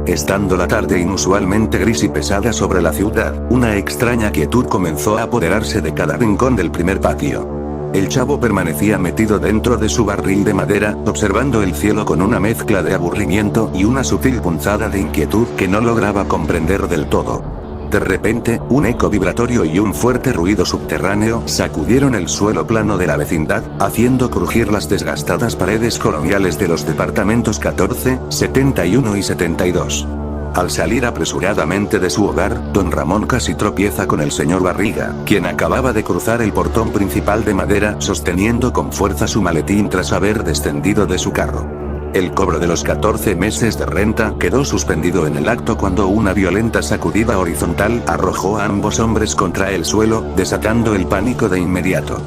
Estando la tarde inusualmente gris y pesada sobre la ciudad, una extraña quietud comenzó a apoderarse de cada rincón del primer patio. El chavo permanecía metido dentro de su barril de madera, observando el cielo con una mezcla de aburrimiento y una sutil punzada de inquietud que no lograba comprender del todo. De repente, un eco vibratorio y un fuerte ruido subterráneo sacudieron el suelo plano de la vecindad, haciendo crujir las desgastadas paredes coloniales de los departamentos 14, 71 y 72. Al salir apresuradamente de su hogar, don Ramón casi tropieza con el señor Barriga, quien acababa de cruzar el portón principal de madera sosteniendo con fuerza su maletín tras haber descendido de su carro. El cobro de los 14 meses de renta quedó suspendido en el acto cuando una violenta sacudida horizontal arrojó a ambos hombres contra el suelo, desatando el pánico de inmediato.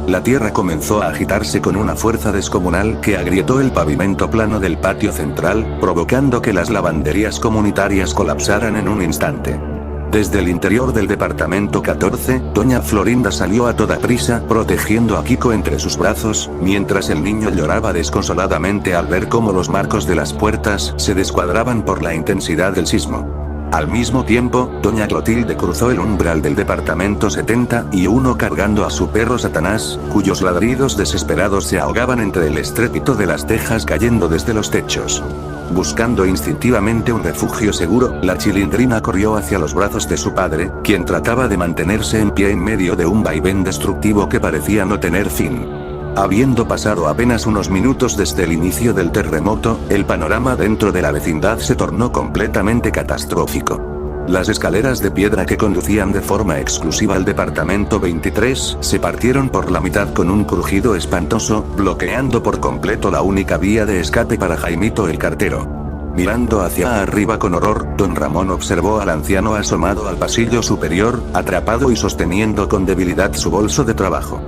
La tierra comenzó a agitarse con una fuerza descomunal que agrietó el pavimento plano del patio central, provocando que las lavanderías comunitarias colapsaran en un instante. Desde el interior del departamento 14, doña Florinda salió a toda prisa, protegiendo a Kiko entre sus brazos, mientras el niño lloraba desconsoladamente al ver cómo los marcos de las puertas se descuadraban por la intensidad del sismo. Al mismo tiempo, doña Clotilde cruzó el umbral del departamento 71 cargando a su perro Satanás, cuyos ladridos desesperados se ahogaban entre el estrépito de las tejas cayendo desde los techos. Buscando instintivamente un refugio seguro, la chilindrina corrió hacia los brazos de su padre, quien trataba de mantenerse en pie en medio de un vaivén destructivo que parecía no tener fin. Habiendo pasado apenas unos minutos desde el inicio del terremoto, el panorama dentro de la vecindad se tornó completamente catastrófico. Las escaleras de piedra que conducían de forma exclusiva al departamento 23 se partieron por la mitad con un crujido espantoso, bloqueando por completo la única vía de escape para Jaimito el cartero. Mirando hacia arriba con horror, don Ramón observó al anciano asomado al pasillo superior, atrapado y sosteniendo con debilidad su bolso de trabajo.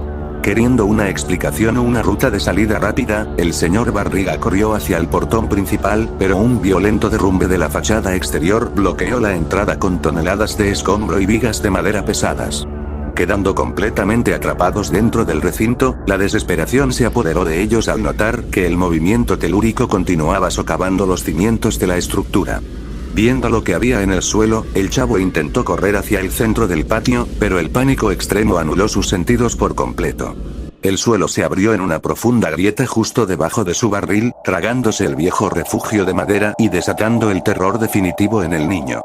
Queriendo una explicación o una ruta de salida rápida, el señor Barriga corrió hacia el portón principal, pero un violento derrumbe de la fachada exterior bloqueó la entrada con toneladas de escombro y vigas de madera pesadas. Quedando completamente atrapados dentro del recinto, la desesperación se apoderó de ellos al notar que el movimiento telúrico continuaba socavando los cimientos de la estructura. Viendo lo que había en el suelo, el chavo intentó correr hacia el centro del patio, pero el pánico extremo anuló sus sentidos por completo. El suelo se abrió en una profunda grieta justo debajo de su barril, tragándose el viejo refugio de madera y desatando el terror definitivo en el niño.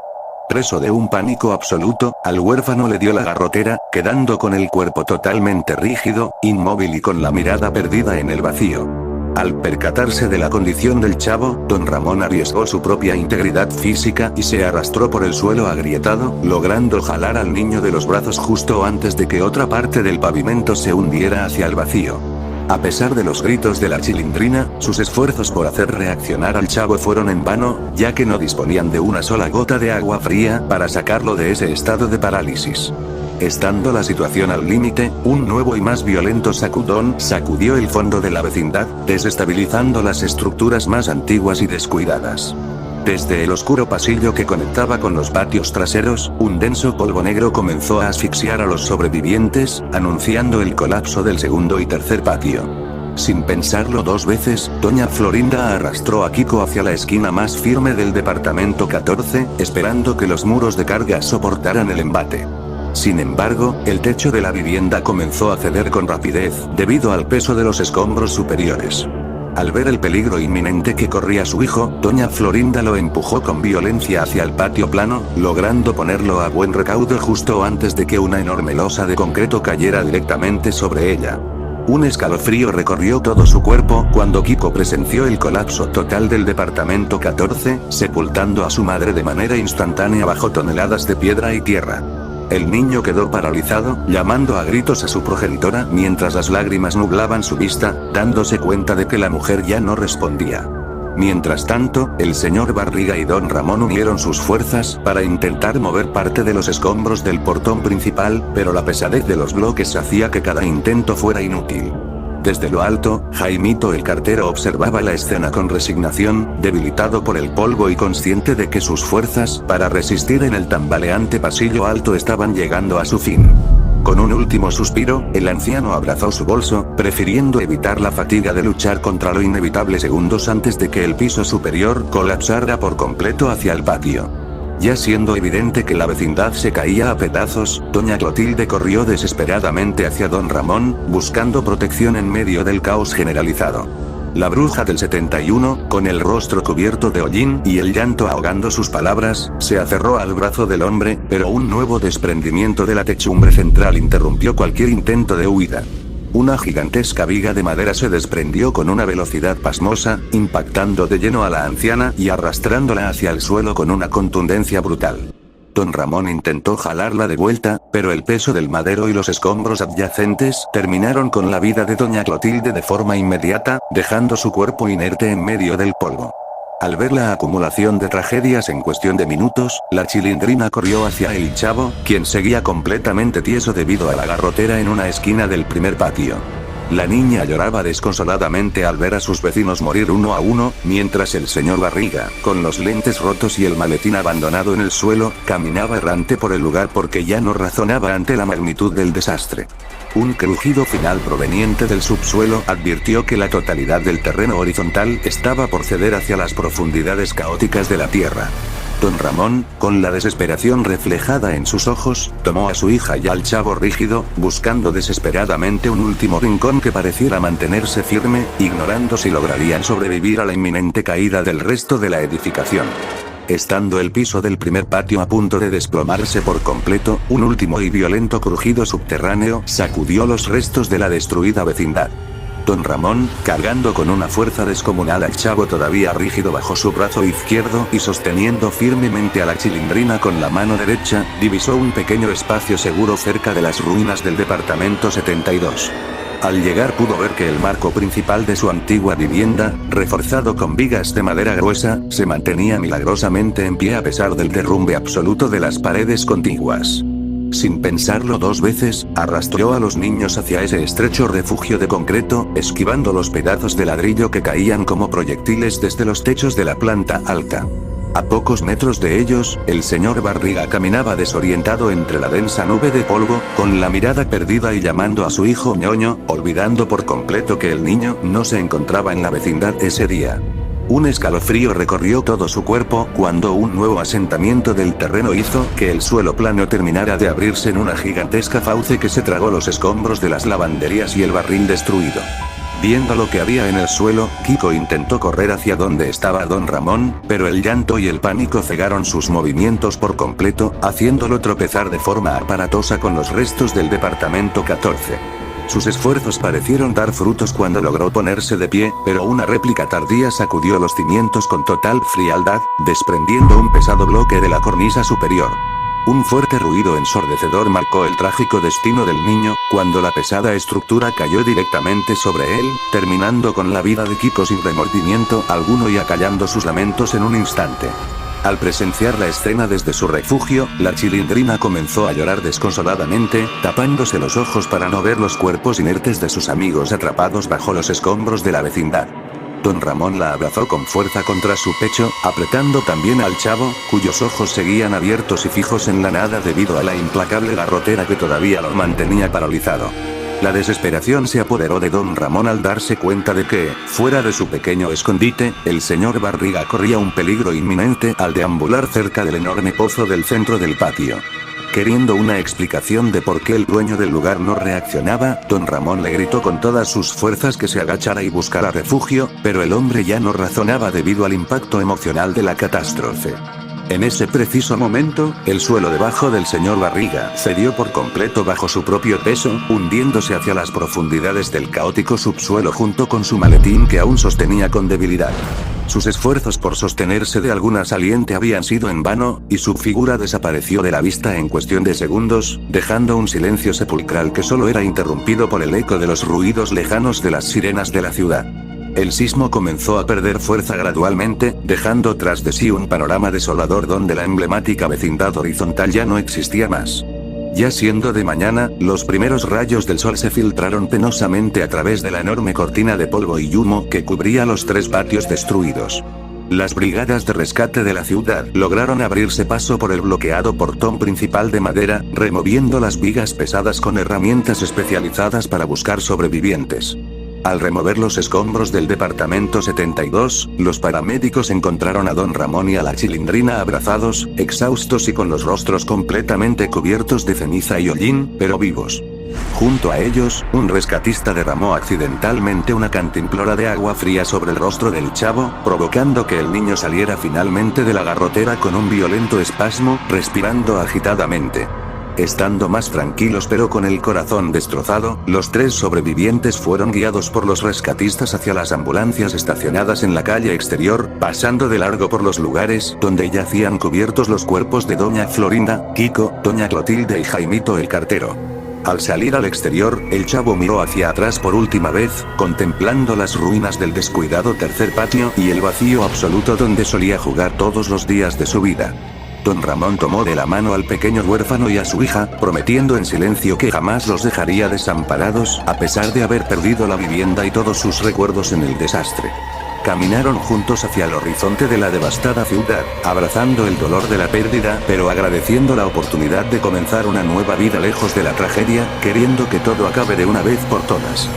Preso de un pánico absoluto, al huérfano le dio la garrotera, quedando con el cuerpo totalmente rígido, inmóvil y con la mirada perdida en el vacío. Al percatarse de la condición del chavo, don Ramón arriesgó su propia integridad física y se arrastró por el suelo agrietado, logrando jalar al niño de los brazos justo antes de que otra parte del pavimento se hundiera hacia el vacío. A pesar de los gritos de la chilindrina, sus esfuerzos por hacer reaccionar al chavo fueron en vano, ya que no disponían de una sola gota de agua fría para sacarlo de ese estado de parálisis. Estando la situación al límite, un nuevo y más violento sacudón sacudió el fondo de la vecindad, desestabilizando las estructuras más antiguas y descuidadas. Desde el oscuro pasillo que conectaba con los patios traseros, un denso polvo negro comenzó a asfixiar a los sobrevivientes, anunciando el colapso del segundo y tercer patio. Sin pensarlo dos veces, doña Florinda arrastró a Kiko hacia la esquina más firme del departamento 14, esperando que los muros de carga soportaran el embate. Sin embargo, el techo de la vivienda comenzó a ceder con rapidez, debido al peso de los escombros superiores. Al ver el peligro inminente que corría su hijo, doña Florinda lo empujó con violencia hacia el patio plano, logrando ponerlo a buen recaudo justo antes de que una enorme losa de concreto cayera directamente sobre ella. Un escalofrío recorrió todo su cuerpo cuando Kiko presenció el colapso total del departamento 14, sepultando a su madre de manera instantánea bajo toneladas de piedra y tierra. El niño quedó paralizado, llamando a gritos a su progenitora mientras las lágrimas nublaban su vista, dándose cuenta de que la mujer ya no respondía. Mientras tanto, el señor Barriga y don Ramón unieron sus fuerzas para intentar mover parte de los escombros del portón principal, pero la pesadez de los bloques hacía que cada intento fuera inútil. Desde lo alto, Jaimito el cartero observaba la escena con resignación, debilitado por el polvo y consciente de que sus fuerzas para resistir en el tambaleante pasillo alto estaban llegando a su fin. Con un último suspiro, el anciano abrazó su bolso, prefiriendo evitar la fatiga de luchar contra lo inevitable segundos antes de que el piso superior colapsara por completo hacia el patio. Ya siendo evidente que la vecindad se caía a pedazos, doña Clotilde corrió desesperadamente hacia don Ramón, buscando protección en medio del caos generalizado. La bruja del 71, con el rostro cubierto de hollín y el llanto ahogando sus palabras, se aferró al brazo del hombre, pero un nuevo desprendimiento de la techumbre central interrumpió cualquier intento de huida. Una gigantesca viga de madera se desprendió con una velocidad pasmosa, impactando de lleno a la anciana y arrastrándola hacia el suelo con una contundencia brutal. Don Ramón intentó jalarla de vuelta, pero el peso del madero y los escombros adyacentes terminaron con la vida de doña Clotilde de forma inmediata, dejando su cuerpo inerte en medio del polvo. Al ver la acumulación de tragedias en cuestión de minutos, la Chilindrina corrió hacia el chavo, quien seguía completamente tieso debido a la garrotera en una esquina del primer patio. La niña lloraba desconsoladamente al ver a sus vecinos morir uno a uno, mientras el señor Barriga, con los lentes rotos y el maletín abandonado en el suelo, caminaba errante por el lugar porque ya no razonaba ante la magnitud del desastre. Un crujido final proveniente del subsuelo advirtió que la totalidad del terreno horizontal estaba por ceder hacia las profundidades caóticas de la tierra. Don Ramón, con la desesperación reflejada en sus ojos, tomó a su hija y al chavo rígido, buscando desesperadamente un último rincón que pareciera mantenerse firme, ignorando si lograrían sobrevivir a la inminente caída del resto de la edificación. Estando el piso del primer patio a punto de desplomarse por completo, un último y violento crujido subterráneo sacudió los restos de la destruida vecindad. Don Ramón, cargando con una fuerza descomunal al chavo todavía rígido bajo su brazo izquierdo y sosteniendo firmemente a la Chilindrina con la mano derecha, divisó un pequeño espacio seguro cerca de las ruinas del departamento 72. Al llegar pudo ver que el marco principal de su antigua vivienda, reforzado con vigas de madera gruesa, se mantenía milagrosamente en pie a pesar del derrumbe absoluto de las paredes contiguas. Sin pensarlo dos veces, arrastró a los niños hacia ese estrecho refugio de concreto, esquivando los pedazos de ladrillo que caían como proyectiles desde los techos de la planta alta. A pocos metros de ellos, el señor Barriga caminaba desorientado entre la densa nube de polvo, con la mirada perdida y llamando a su hijo ñoño, olvidando por completo que el niño no se encontraba en la vecindad ese día. Un escalofrío recorrió todo su cuerpo cuando un nuevo asentamiento del terreno hizo que el suelo plano terminara de abrirse en una gigantesca fauce que se tragó los escombros de las lavanderías y el barril destruido. Viendo lo que había en el suelo, Kiko intentó correr hacia donde estaba don Ramón, pero el llanto y el pánico cegaron sus movimientos por completo, haciéndolo tropezar de forma aparatosa con los restos del departamento 14. Sus esfuerzos parecieron dar frutos cuando logró ponerse de pie, pero una réplica tardía sacudió los cimientos con total frialdad, desprendiendo un pesado bloque de la cornisa superior. Un fuerte ruido ensordecedor marcó el trágico destino del niño, cuando la pesada estructura cayó directamente sobre él, terminando con la vida de Kiko sin remordimiento alguno y acallando sus lamentos en un instante. Al presenciar la escena desde su refugio, la Chilindrina comenzó a llorar desconsoladamente, tapándose los ojos para no ver los cuerpos inertes de sus amigos atrapados bajo los escombros de la vecindad. Don Ramón la abrazó con fuerza contra su pecho, apretando también al chavo, cuyos ojos seguían abiertos y fijos en la nada debido a la implacable garrotera que todavía lo mantenía paralizado. La desesperación se apoderó de don Ramón al darse cuenta de que, fuera de su pequeño escondite, el señor Barriga corría un peligro inminente al deambular cerca del enorme pozo del centro del patio. Queriendo una explicación de por qué el dueño del lugar no reaccionaba, don Ramón le gritó con todas sus fuerzas que se agachara y buscara refugio, pero el hombre ya no razonaba debido al impacto emocional de la catástrofe. En ese preciso momento, el suelo debajo del señor Barriga cedió por completo bajo su propio peso, hundiéndose hacia las profundidades del caótico subsuelo junto con su maletín que aún sostenía con debilidad. Sus esfuerzos por sostenerse de alguna saliente habían sido en vano, y su figura desapareció de la vista en cuestión de segundos, dejando un silencio sepulcral que solo era interrumpido por el eco de los ruidos lejanos de las sirenas de la ciudad. El sismo comenzó a perder fuerza gradualmente, dejando tras de sí un panorama desolador donde la emblemática vecindad horizontal ya no existía más. Ya siendo de mañana, los primeros rayos del sol se filtraron penosamente a través de la enorme cortina de polvo y humo que cubría los tres patios destruidos. Las brigadas de rescate de la ciudad lograron abrirse paso por el bloqueado portón principal de madera, removiendo las vigas pesadas con herramientas especializadas para buscar sobrevivientes. Al remover los escombros del departamento 72, los paramédicos encontraron a Don Ramón y a la Chilindrina abrazados, exhaustos y con los rostros completamente cubiertos de ceniza y hollín, pero vivos. Junto a ellos, un rescatista derramó accidentalmente una cantimplora de agua fría sobre el rostro del chavo, provocando que el niño saliera finalmente de la garrotera con un violento espasmo, respirando agitadamente. Estando más tranquilos pero con el corazón destrozado, los 3 sobrevivientes fueron guiados por los rescatistas hacia las ambulancias estacionadas en la calle exterior, pasando de largo por los lugares donde yacían cubiertos los cuerpos de Doña Florinda, Kiko, Doña Clotilde y Jaimito el cartero. Al salir al exterior, el chavo miró hacia atrás por última vez, contemplando las ruinas del descuidado tercer patio y el vacío absoluto donde solía jugar todos los días de su vida. Don Ramón tomó de la mano al pequeño huérfano y a su hija, prometiendo en silencio que jamás los dejaría desamparados, a pesar de haber perdido la vivienda y todos sus recuerdos en el desastre. Caminaron juntos hacia el horizonte de la devastada ciudad, abrazando el dolor de la pérdida, pero agradeciendo la oportunidad de comenzar una nueva vida lejos de la tragedia, queriendo que todo acabe de una vez por todas.